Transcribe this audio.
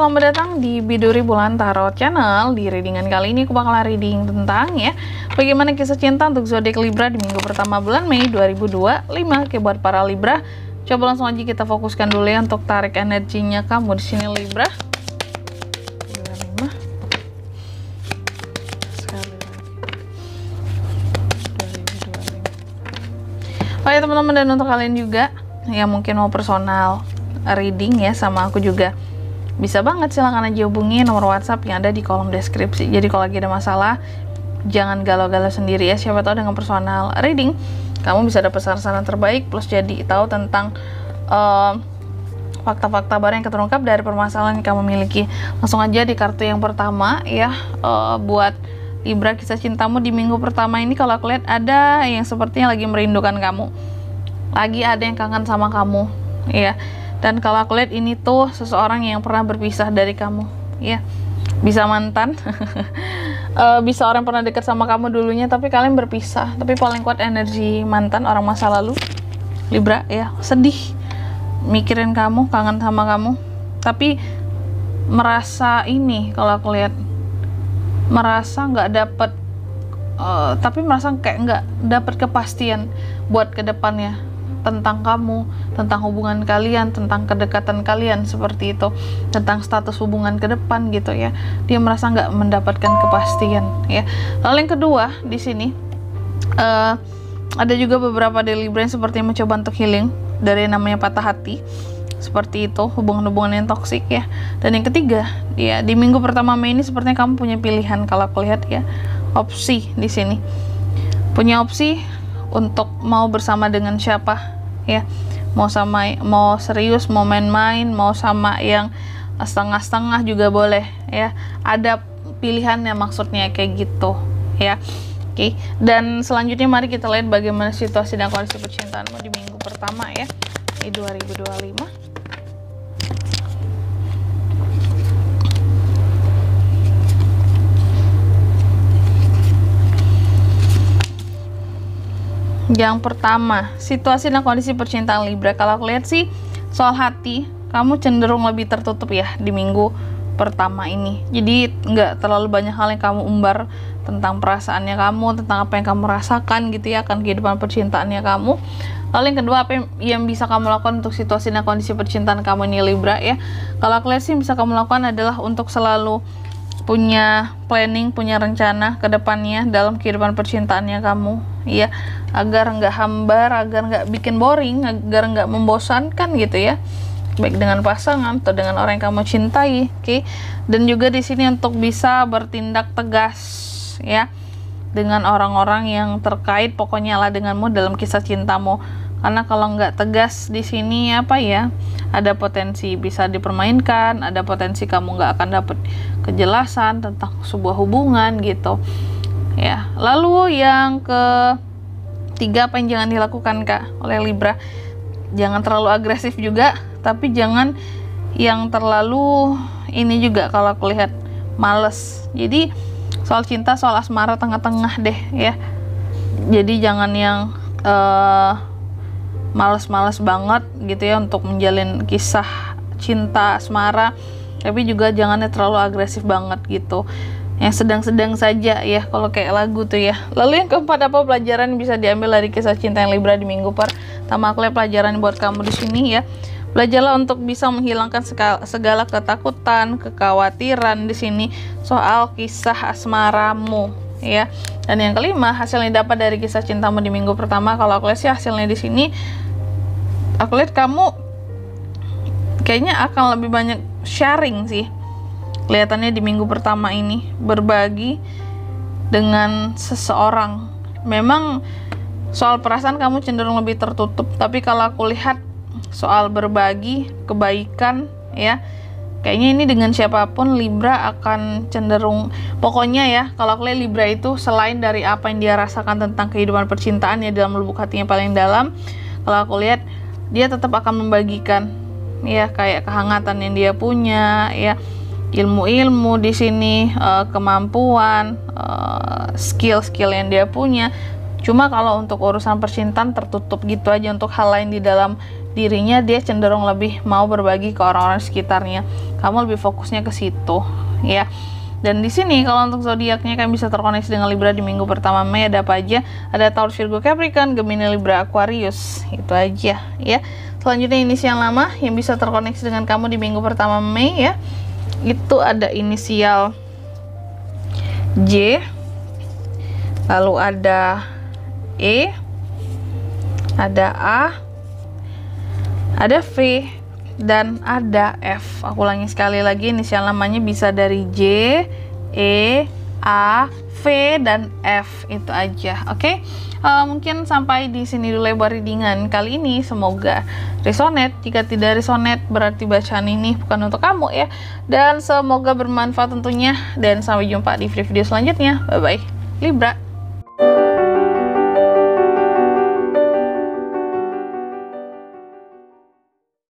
selamat datang di Biduri Bulan Tarot Channel. Di readingan kali ini aku bakal reading tentang bagaimana kisah cinta untuk zodiak Libra di minggu pertama bulan Mei 2025. Oke, buat para Libra, coba langsung aja kita fokuskan dulu ya untuk tarik energinya kamu di sini Libra. 25. Sekali lagi. 2025. Oh ya teman-teman, dan untuk kalian juga yang mungkin mau personal reading ya sama aku juga, bisa banget, silahkan aja hubungi nomor WhatsApp yang ada di kolom deskripsi. Jadi kalau lagi ada masalah, jangan galau-galau sendiri ya. Siapa tahu dengan personal reading kamu bisa dapat saran-saran terbaik, plus jadi tahu tentang fakta-fakta baru yang terungkap dari permasalahan yang kamu miliki. Langsung aja di kartu yang pertama ya, buat Libra, kisah cintamu di minggu pertama ini. Kalau aku lihat ada yang sepertinya lagi merindukan kamu, lagi ada yang kangen sama kamu ya. Dan kalau aku lihat ini tuh seseorang yang pernah berpisah dari kamu ya. Bisa mantan bisa orang yang pernah dekat sama kamu dulunya tapi kalian berpisah. Tapi paling kuat energi mantan, orang masa lalu Libra ya. Sedih, mikirin kamu, kangen sama kamu, tapi merasa ini, kalau aku lihat merasa nggak dapet tapi merasa kayak nggak dapet kepastian buat kedepannya tentang kamu, tentang hubungan kalian, tentang kedekatan kalian, seperti itu, tentang status hubungan ke depan gitu ya. Dia merasa nggak mendapatkan kepastian ya. Lalu yang kedua di sini ada juga beberapa dari Libra yang seperti mencoba untuk healing dari namanya patah hati, seperti itu, hubungan-hubungan yang toksik ya. Dan yang ketiga ya, di minggu pertama Mei ini sepertinya kamu punya pilihan, kalau aku lihat ya, opsi di sini, punya opsi untuk mau bersama dengan siapa ya, mau serius, mau main-main, mau sama yang setengah-setengah juga boleh ya. Ada pilihannya, maksudnya kayak gitu ya. Oke, dan selanjutnya mari kita lihat bagaimana situasi dan kondisi percintaanmu di minggu pertama ya di 2025. Yang pertama, situasi dan kondisi percintaan Libra. Kalau aku lihat sih, soal hati, kamu cenderung lebih tertutup ya di minggu pertama ini. Jadi nggak terlalu banyak hal yang kamu umbar tentang perasaannya kamu, tentang apa yang kamu rasakan gitu ya, akan kehidupan percintaannya kamu. Lalu yang kedua, apa yang bisa kamu lakukan untuk situasi dan kondisi percintaan kamu ini Libra ya. Kalau aku lihat sih, bisa kamu lakukan adalah untuk selalu punya planning, punya rencana ke depannya dalam kehidupan percintaannya kamu ya, agar nggak hambar, agar nggak bikin boring, agar nggak membosankan gitu ya, baik dengan pasangan atau dengan orang yang kamu cintai. Oke. Dan juga di sini untuk bisa bertindak tegas ya dengan orang-orang yang terkait, pokoknya lah denganmu dalam kisah cintamu. Karena kalau nggak tegas di sini apa ya, ada potensi bisa dipermainkan, ada potensi kamu nggak akan dapat kejelasan tentang sebuah hubungan gitu ya. Lalu yang ketiga, apa yang jangan dilakukan Kak oleh Libra? Jangan terlalu agresif juga, tapi jangan yang terlalu ini juga, kalau aku lihat males. Jadi soal cinta, soal asmara tengah-tengah deh ya. Jadi jangan yang males-males banget gitu ya untuk menjalin kisah cinta asmara, tapi juga jangan terlalu agresif banget gitu, yang sedang-sedang saja ya, kalau kayak lagu tuh ya. Lalu yang keempat, apa pelajaran yang bisa diambil dari kisah cinta yang Libra di minggu pertama? Aku lihat pelajaran buat kamu di sini ya. Belajarlah untuk bisa menghilangkan segala ketakutan, kekhawatiran di sini soal kisah asmaramu ya. Dan yang kelima, hasil yang dapat dari kisah cintamu di minggu pertama. Kalau aku lihat sih hasilnya di sini, aku lihat kamu kayaknya akan lebih banyak sharing sih kelihatannya di minggu pertama ini, berbagi dengan seseorang. Memang soal perasaan kamu cenderung lebih tertutup, tapi kalau aku lihat soal berbagi kebaikan ya, kayaknya ini dengan siapapun Libra akan cenderung, pokoknya ya, kalau aku lihat Libra itu selain dari apa yang dia rasakan tentang kehidupan percintaannya dalam lubuk hatinya paling dalam, kalau aku lihat dia tetap akan membagikan ya, kayak kehangatan yang dia punya ya, ilmu-ilmu di sini, kemampuan, skill-skill yang dia punya. Cuma kalau untuk urusan percintaan tertutup gitu aja untuk hal lain di dalam dirinya, dia cenderung lebih mau berbagi ke orang-orang sekitarnya. Kamu lebih fokusnya ke situ, ya. Dan di sini kalau untuk zodiaknya kalian bisa terkoneksi dengan Libra di minggu pertama Mei. Ada apa aja? Ada Taurus, Virgo, Capricorn, Gemini, Libra, Aquarius. Itu aja, ya. Selanjutnya inisial lama yang bisa terkoneksi dengan kamu di minggu pertama Mei, ya. Itu ada inisial J, lalu ada E, ada A, ada V, dan ada F. Aku ulangi sekali lagi, inisial namanya bisa dari J, E, A, V, dan F. Itu aja, oke? Mungkin sampai di sini dulu lebar readingan kali ini. Semoga resonate. Jika tidak resonate, berarti bacaan ini bukan untuk kamu, ya. Dan semoga bermanfaat tentunya. Dan sampai jumpa di video selanjutnya. Bye-bye, Libra.